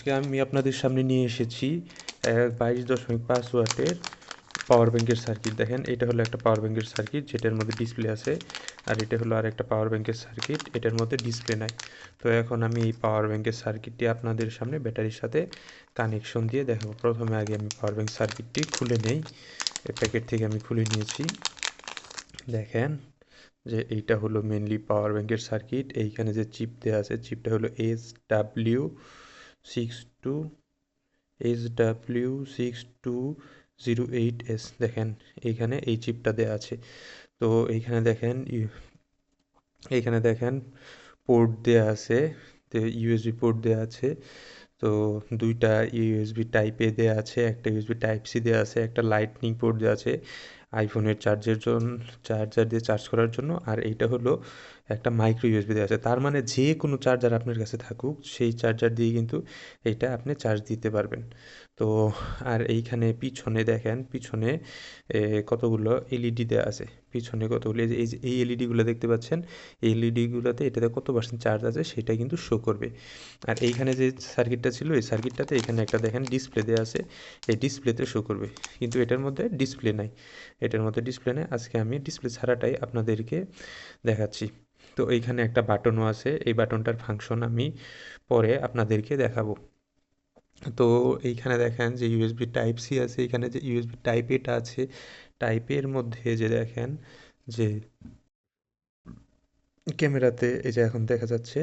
আজকে আমি আপনাদের সামনে নিয়ে এসেছি 22.5 ওয়াটের পাওয়ার ব্যাংকের সার্কিট। দেখেন, এটা হলো একটা পাওয়ার ব্যাংকের সার্কিট যেটার মধ্যে ডিসপ্লে আছে, আর এটা হলো আর একটা পাওয়ার ব্যাংকের সার্কিট, এটার মধ্যে ডিসপ্লে নাই। তো এখন আমি এই পাওয়ার ব্যাংকের সার্কিটটি আপনাদের সামনে ব্যাটারির সাথে কানেকশন দিয়ে দেখাবো। প্রথমে আগে আমি পাওয়ার ব্যাংক সার্কিটটি খুলে নেই, এই প্যাকেট থেকে আমি খুলে নিয়েছি। দেখেন যে এইটা হলো মেনলি পাওয়ার ব্যাংকের সার্কিট। এইখানে যে চিপ দেওয়া আছে, চিপটা হলো SW6208S। দেখেন এইখানে এই চিপটা দেওয়া আছে। তো এইখানে দেখেন পোর্ট দেওয়া আছে, তো ইউএসবি পোর্ট দেওয়া আছে। তো দুইটা ইউএসবি টাইপ এ দেওয়া আছে, একটা ইউএসবি টাইপ সি দেওয়া আছে, একটা লাইটনিং পোর্ট দেওয়া আছে আইফোনের চার্জার দিয়ে চার্জ করার জন্য, আর এইটা হলো একটা মাইক্রো ইউএসবি দেওয়া আছে। তার মানে যে কোনো চার্জার আপনার কাছে থাকুক, সেই চার্জার দিয়ে কিন্তু এইটা আপনি চার্জ দিতে পারবেন। তো আর এইখানে পিছনে দেখেন, পিছনে কতগুলো এলইডি দেওয়া আছে। পিছনে কতগুলো, এই এলইডিগুলো দেখতে পাচ্ছেন, এই এলইডিগুলোতে এটাতে কত পার্সেন্ট চার্জ আছে সেটা কিন্তু শো করবে। আর এইখানে যে সার্কিটটা ছিল, এই সার্কিটটাতে এখানে একটা দেখেন ডিসপ্লে দেওয়া আছে, এই ডিসপ্লেতে শো করবে, কিন্তু এটার মধ্যে ডিসপ্লে নাই। আজকে আমি ডিসপ্লে ছাড়াটাই আপনাদেরকে দেখাচ্ছি। তো এইখানে একটা বাটনও আছে, এই বাটনটার ফাংশন আমি পরে আপনাদেরকে দেখাবো। তো এইখানে দেখেন যে ইউএসবি টাইপ সি আছে, এখানে যে ইউএসবি টাইপ এটা আছে, টাইপের মধ্যে যে দেখেন যে ক্যামেরাতে এই যে এখন দেখা যাচ্ছে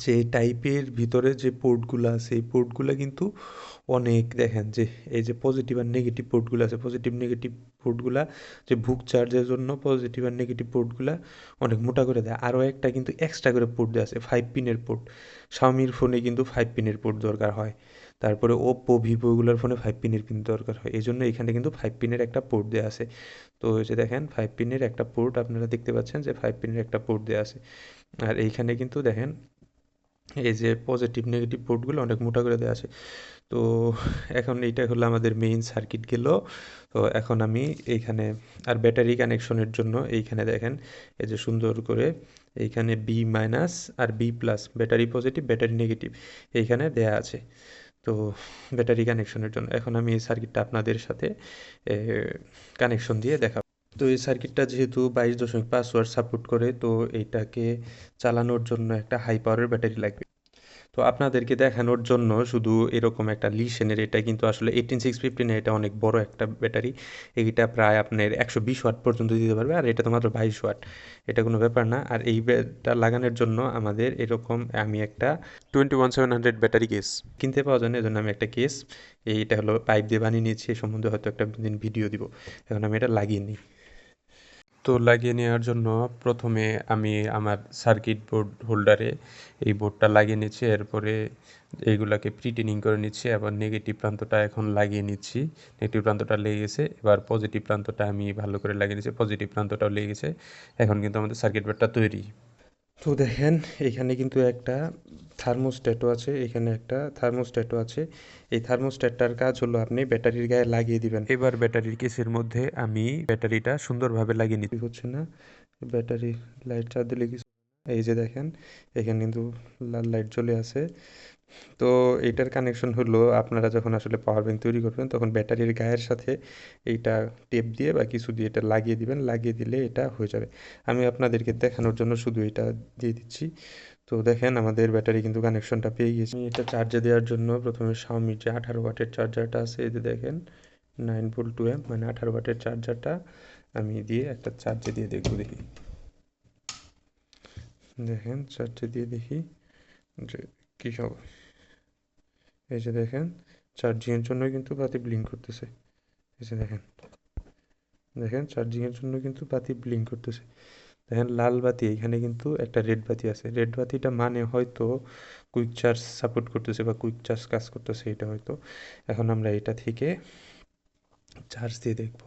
যে এই টাইপের ভিতরে যে পোর্টগুলো আছে, এই পোর্টগুলো কিন্তু অনেক, দেখেন যে এই যে পজিটিভ আর নেগেটিভ পোর্টগুলো আছে, পজিটিভ নেগেটিভ পোর্টগুলা যে ভুক চার্জের জন্য পজিটিভ আর নেগেটিভ পোর্টগুলা অনেক মোটা করে দেয়। আরও একটা কিন্তু এক্সট্রা করে পোর্ট দেওয়া আছে, 5 পিনের পোর্ট। শাওমির ফোনে কিন্তু 5 পিনের পোর্ট দরকার হয়, তারপরে ওপ্পো ভিভো এগুলোর ফোনে 5 পিনের পিন দরকার হয়, এই জন্য এখানে কিন্তু 5 পিনের একটা পোর্ট দেওয়া আছে। তো এই যে দেখেন 5 পিনের একটা পোর্ট, আপনারা দেখতে পাচ্ছেন যে 5 পিনের একটা পোর্ট দেওয়া আছে। আর এইখানে কিন্তু দেখেন এই যে পজিটিভ নেগেটিভ পোর্টগুলো অনেক মোটা করে দেওয়া আছে। তো এখন এইটা হলো আমাদের মেইন সার্কিট গেল। তো এখন আমি এইখানে আর ব্যাটারি কানেকশনের জন্য এইখানে দেখেন এই যে সুন্দর করে এইখানে বি মাইনাস আর B plus, battery positive battery negative এইখানে দেয়া আছে। তো ব্যাটারি কানেকশনের জন্য এখন আমি এই সার্কিটটা আপনাদের সাথে কানেকশন দিয়ে দেখাবো। তো এই সার্কিটটা যেহেতু 22.5 ওয়াট সাপোর্ট করে, তো এইটাকে চালানোর জন্য একটা হাই পাওয়ারের ব্যাটারি লাগবে। তো আপনাদেরকে দেখানোর জন্য শুধু এরকম একটা লিশনের, এটা কিন্তু আসলে 18650 না, এটা অনেক বড় একটা ব্যাটারি। এইটা প্রায় আপনার 120 ওয়াট পর্যন্ত দিতে পারবে, আর এটা তো মাত্র 22 ওয়াট, এটা কোনো ব্যাপার না। আর এইটা লাগানোর জন্য আমাদের এরকম আমি একটা 21700 ব্যাটারি কেস কিনতে পাওয়া যায় না, এজন্য আমি একটা কেস এইটা হলো পাইপ দিয়ে বানিয়ে নিয়েছি, এই সম্বন্ধে হয়তো একটা দিন ভিডিও দিব। এখন আমি এটা লাগিয়ে নিই। তো লাগিয়ে নেওয়ার জন্য প্রথমে আমি আমার সার্কিট বোর্ড হোল্ডারে এই বোর্ডটা লাগিয়ে নিচ্ছি, এরপরে এইগুলাকে প্রিটিনিং করে নিচ্ছি, আবার নেগেটিভ প্রান্তটা এখন লাগিয়ে নিচ্ছি। নেগেটিভ প্রান্তটা লেগে গেছে, এবার পজিটিভ প্রান্তটা আমি ভালো করে লাগিয়ে নিচ্ছি, পজিটিভ প্রান্তটাও লেগে গেছে। এখন কিন্তু আমাদের সার্কিট বোর্ডটা তৈরি। তো দেখেন এখানে কিন্তু একটা থার্মোস্ট্যাটও আছে, এখানে একটা থার্মোস্ট্যাটও আছে। এই থার্মোস্ট্যাটটার কাজ হলো আপনি ব্যাটারির গায়ে লাগিয়ে দিবেন। এবার ব্যাটারির কেসের মধ্যে আমি ব্যাটারিটা সুন্দরভাবে লাগিয়ে নিতে হচ্ছে না, ব্যাটারি লাইট চার্জ দিলে কিছু, এই যে দেখেন এখানে কিন্তু লাল লাইট জ্বলে আছে। তো এইটার কানেকশন হলো আপনারা যখন আসলে পাওয়ার ব্যাংক তৈরি করবেন, তখন ব্যাটারির গায়ের সাথে এইটা টেপ দিয়ে বা কিছু দিয়ে এটা লাগিয়ে দিবেন, লাগিয়ে দিলে এটা হয়ে যাবে। আমি আপনাদেরকে দেখানোর জন্য শুধু এটা দিয়ে দিচ্ছি। তো দেখেন আমাদের ব্যাটারি কিন্তু কানেকশনটা পেয়ে গেছি। আমি এটা চার্জে দেওয়ার জন্য প্রথমে শাওমির যে 18 ওয়াটের চার্জারটা আছে, এই যে দেখেন 9V2A, মানে 18 ওয়াটের চার্জারটা আমি দিয়ে একটা চার্জে দিয়ে দেখবো, দেখি। দেখেন চার্জে দিয়ে দেখি যে কী হবে। এই যে দেখেন চার্জিংয়ের জন্য কিন্তু বাতি ব্লিঙ্ক করতেছে, এই যে দেখেন, দেখেন চার্জিংয়ের জন্য কিন্তু বাতি ব্লিঙ্ক করতেছে। দেখেন লাল বাতি, এখানে কিন্তু একটা রেড বাতি আছে, রেড বাতিটা মানে হয়তো কুইক চার্জ সাপোর্ট করতেছে বা কুইক চার্জ কাজ করতেছে, এটা হয়তো। এখন আমরা এটা থেকে চার্জ দিয়ে দেখব।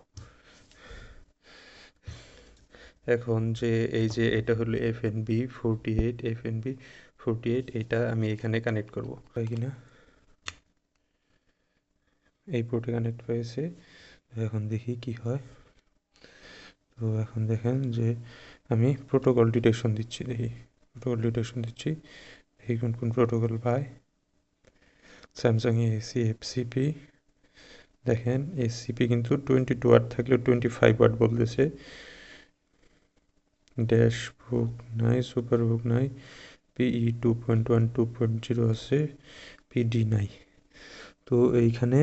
এখন যে এই যে এটা হলো FNB48 এটা আমি এখানে কানেক্ট করব, হয় কিনা, এই পোর্টে কানেক্ট হয়েছে। এখন দেখি কি হয়। তো এখন দেখেন যে আমি প্রোটোকল ডিটেকশন দিচ্ছি, দেখি প্রোটোকল ডিটেকশন দিচ্ছি, দেখি কোন কোন প্রোটোকল পায়। স্যামসাং এসি এফসিপি, দেখেন এসিপি কিন্তু 22 ওয়াট থাকলেও 25 ওয়াট বলতেছে। ড্যাশ ভুক নাই, সুপার ভুক নাই, পিই 2.1 2.0 আছে, পিডি নাই। তো এইখানে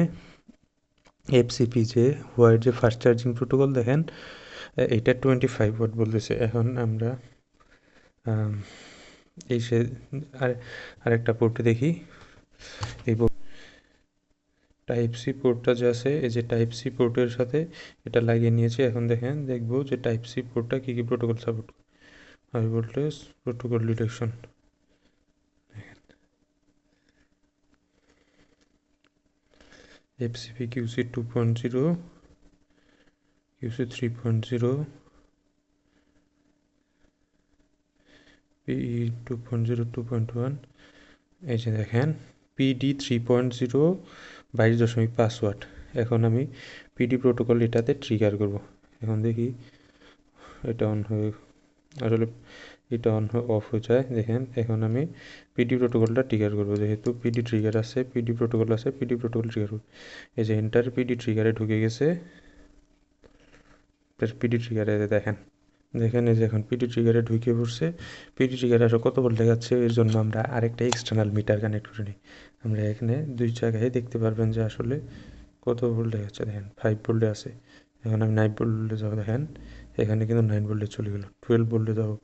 এফসিপি যে হোয়াইট যে ফাস্ট চার্জিং প্রোটোকল দেখেন এটা 25 ওয়াট বলতেছে। এখন আমরা এই সে আরেকটা পোর্টে দেখি। এই টাইপ সি পোর্টটা যে আছে, এই যে টাইপ সি পোর্টের সাথে এটা লাগিয়ে নিয়েছি। এখন দেখেন দেখবো যে টাইপ সি পোর্টটা কী কী প্রোটোকল সাপোর্ট করে। High voltage protocol detection, FCP QC 2.0, QC 3.0, PE 2.0 2.1। এই যে দেখেন PD 3.0 22.5 ওয়াট। এখন আমি পিডি প্রোটোকল এটাতে ট্রিগার করব। এখন দেখি এটা অন হয়ে, আসলে এটা অন অফ হয়ে যায়। দেখেন এখন আমি পিডি প্রোটোকলটা ট্রিগার করব। যেহেতু পিডি ট্রিগার আছে, পিডি প্রোটোকল আছে, পিডি প্রোটোকল ট্রিগার করব। এই যে এন্টার পিডি ট্রিগারে ঢুকে গেছে। পিডি ট্রিগারে দেখেন দেখেন এই যে এখন পিডি ট্রিগারে ঢুকে পড়ছে। পিডি ট্রিগারে আসলে কত ভোল্ট দেখাচ্ছে, এর জন্য আমরা আরেকটা এক্সটার্নাল মিটার কানেক্ট করে নিই। আমরা এখানে দুই জায়গায় দেখতে পারবেন যে আসলে কত ভোল্ট দেখাচ্ছে। দেখেন 5 ভোল্টে আছে। এখন আমি 9 ভোল্টে যাবো, দেখেন এখানে কিন্তু 9 ভোল্টে চলে গেলো। 12 ভোল্টে যাবো,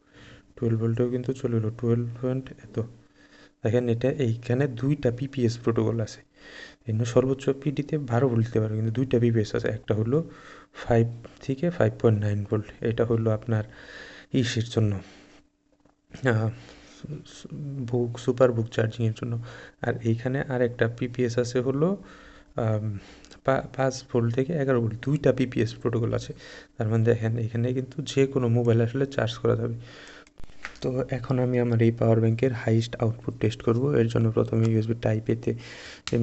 12 ভোল্টেও কিন্তু চলে গেলো। 12 পয়েন্ট এত। দেখেন এটা এইখানে দুইটা পিপিএস প্রোটোকল আছে। এখানে সর্বোচ্চ পিডিতে 12 ভোল্ট দিতে পারে, কিন্তু দুইটা পিপিএস আছে। একটা হলো 5 থেকে 5.9 ভোল্ট, এটা হলো আপনার ইসের জন্য বুক সুপার বুক চার্জিংয়ের জন্য। আর এইখানে আর একটা পিপিএস আছে হলো 5 ভোল্ট থেকে 11 ভোল্ট, দুইটা পিপিএস প্রোটোকল আছে। তার মানে দেখেন এখানে কিন্তু যে কোনো মোবাইল আসলে চার্জ করা যাবে। তো এখন আমি আমার এই পাওয়ার ব্যাংকের হাইস্ট আউটপুট টেস্ট করব। এর জন্য প্রথমে ইউএসবি টাইপ এতে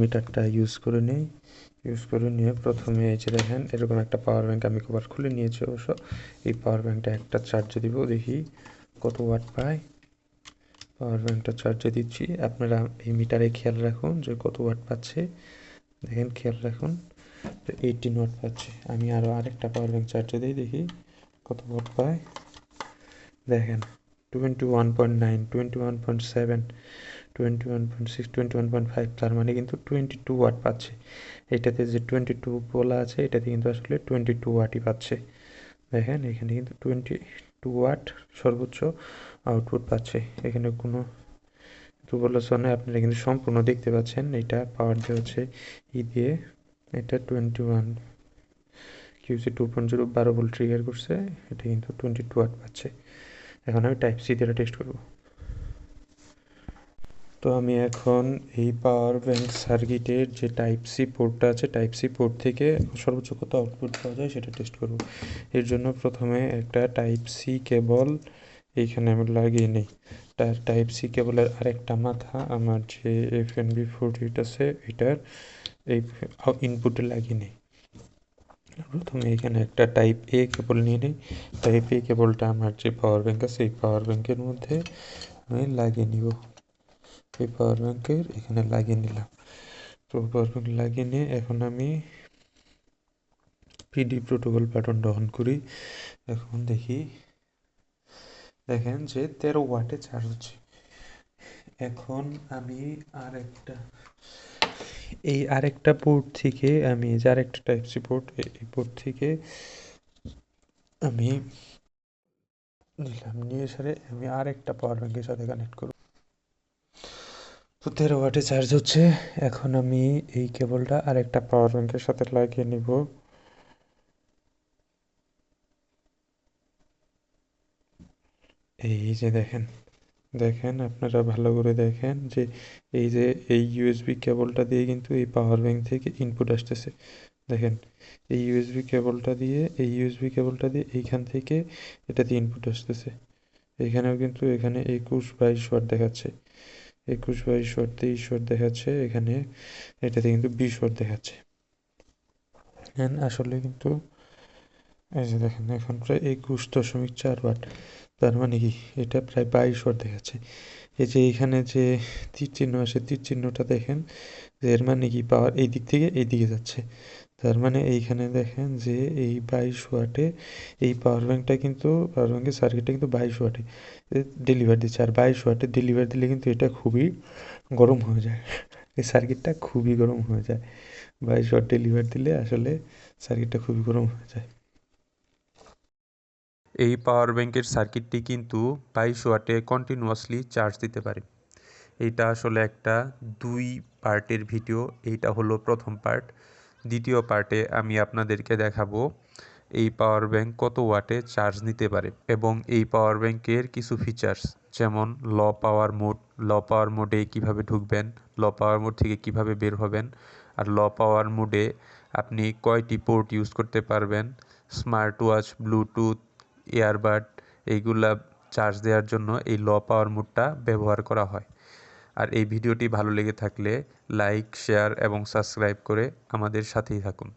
মিটারটা ইউজ করে নিই। ইউজ করে নিয়ে প্রথমে এই যে দেখেন এরকম একটা পাওয়ার ব্যাংক আমি কভার খুলে নিয়েছি অবশ্য। এই পাওয়ার ব্যাংকটা একটা চার্জে দিব, দেখি কত ওয়াট পায়। পাওয়ার ব্যাংকটা চার্জে দিচ্ছি। আপনারা এই মিটারে খেয়াল রাখুন যে কত ওয়াট পাচ্ছে। দেখেন খেয়াল রাখুন, তো 18 ওয়াট পাচ্ছে। আমি আরও আরেকটা পাওয়ার ব্যাংক চার্জে দিই, দেখি কত ওয়াট পায়। দেখেন 21.9, 21.7, 21.6, 21.5, তার মানে কিন্তু 22 ওয়াট পাচ্ছে। এটাতে যে 22 বলা আছে এটাতে কিন্তু আসলে 22 ওয়াটই পাচ্ছে। দেখেন এখানে কিন্তু 22 ওয়াট সর্বোচ্চ আউটপুট পাচ্ছে। এখানে কোনো দুর্বলতা নয়, আপনারা কিন্তু সম্পূর্ণ দেখতে পাচ্ছেন। এটা পাওয়ার দেওয়া হচ্ছে দিয়ে, এটা 21 কিউসি 2.0 12 ভোল্ট ট্রিগার করছে। এটা কিন্তু 22 ওয়াট পাচ্ছে। এখন আমি টাইপ সি দিয়ে টেস্ট করব। তো আমি এখন এই পাওয়ার ব্যাংক সার্কিটের যে টাইপ সি পোর্টটা আছে, টাইপ সি পোর্ট থেকে সর্বোচ্চ কত আউটপুট পাওয়া যায় সেটা টেস্ট করব। এর জন্য প্রথমে একটা টাইপ সি কেবল এইখানে আমি লাগিয়ে নিই। টাইপ সি কেবলের আরেকটা মাথা আমার যে FNB48 আছে এটার এই ইনপুটে লাগিয়ে নিই। প্রথমে এখানে একটা টাইপ এ কেবল নিয়ে নিই। টাইপ এ কেবলটা আমার যে পাওয়ার ব্যাংক আছে এই পাওয়ার ব্যাংকের মধ্যে আমি লাগিয়ে নিব। এই পাওয়ার ব্যাংকের এখানে লাগিয়ে নিলাম। তো পাওয়ার ব্যাংক লাগিয়ে নিয়ে এখন আমি পিডি প্রোটোকল বাটনটা অন করি। এখন দেখি, দেখেন যে 13 ওয়াটে চার্জ হচ্ছে। এখন আমি আরেকটা পোর্ট থেকে আমি যে আরেকটা টাইপ সি পোর্ট, এই পোর্ট থেকে আমি নিলাম, নিয়ে সারে আমি আরেকটা পাওয়ার ব্যাংকের সাথে কানেক্ট করব। তো 13 ওয়াটে চার্জ হচ্ছে। এখন আমি এই কেবলটা আরেকটা পাওয়ার ব্যাংকের সাথে লাগিয়ে নিব। এই যে দেখেন, দেখেন আপনারা ভালো করে দেখেন যে এই যে এই ইউএসবি কেবলটা দিয়ে কিন্তু এই পাওয়ার ব্যাংক থেকে ইনপুট আসতেছে। দেখেন এই ইউএসবি কেবলটা দিয়ে এইখান থেকে এটা দিয়ে ইনপুট আসতেছে। এখানেও কিন্তু এখানে 21-22 ওয়াট দেখাচ্ছে, 21-22 ওয়াট 23 ওয়াট দেখাচ্ছে। এখানে এটাতে কিন্তু 20 ওয়াট দেখাচ্ছে। আসলে কিন্তু এই যে দেখেন এখন প্রায় 21.4 ওয়াট, তার মানে কি এটা প্রায় 22 ওয়াট দেখাচ্ছে। এই যে এইখানে যে তীর চিহ্ন আসে, তীর চিহ্নটা দেখেন যে এর মানে কি পাওয়ার এই দিক থেকে এই দিকে যাচ্ছে। তার মানে এইখানে দেখেন যে এই 22 ওয়াটে এই পাওয়ার ব্যাংকের সার্কিটটা কিন্তু 22 ওয়াটে ডেলিভার দিচ্ছে। আর 22 ওয়াটে ডেলিভার দিলে কিন্তু এটা খুবই গরম হয়ে যায়, এই সার্কিটটা খুবই গরম হয়ে যায়। 22 ওয়াট ডেলিভার দিলে আসলে সার্কিটটা খুবই গরম হয়ে যায়। এই পাওয়ার ব্যাংকের সার্কিটটি কিন্তু 22 ওয়াটে কন্টিনিউয়াসলি চার্জ দিতে পারে। এইটা আসলে একটা 2 পার্টের ভিডিও। এইটা হলো প্রথম পার্ট। দ্বিতীয় পার্টে আমি আপনাদেরকে দেখাবো এই পাওয়ার ব্যাংক কত ওয়াটে চার্জ নিতে পারে এবং এই পাওয়ার ব্যাংকের কিছু ফিচার্স, যেমন ল পাওয়ার মোডে কিভাবে ঢুকবেন, ল পাওয়ার মোড থেকে কিভাবে বের হবেন, আর ল পাওয়ার মোডে আপনি কয়টি পোর্ট ইউজ করতে পারবেন, স্মার্ট ওয়াচ, ব্লুটুথ, ইয়ারবাড এইগুলা চার্জ দেওয়ার জন্য এই ল পাওয়ার মোডটা ব্যবহার করা হয়। আর এই ভিডিওটি ভালো লেগে থাকলে লাইক, শেয়ার এবং সাবস্ক্রাইব করে আমাদের সাথেই থাকুন।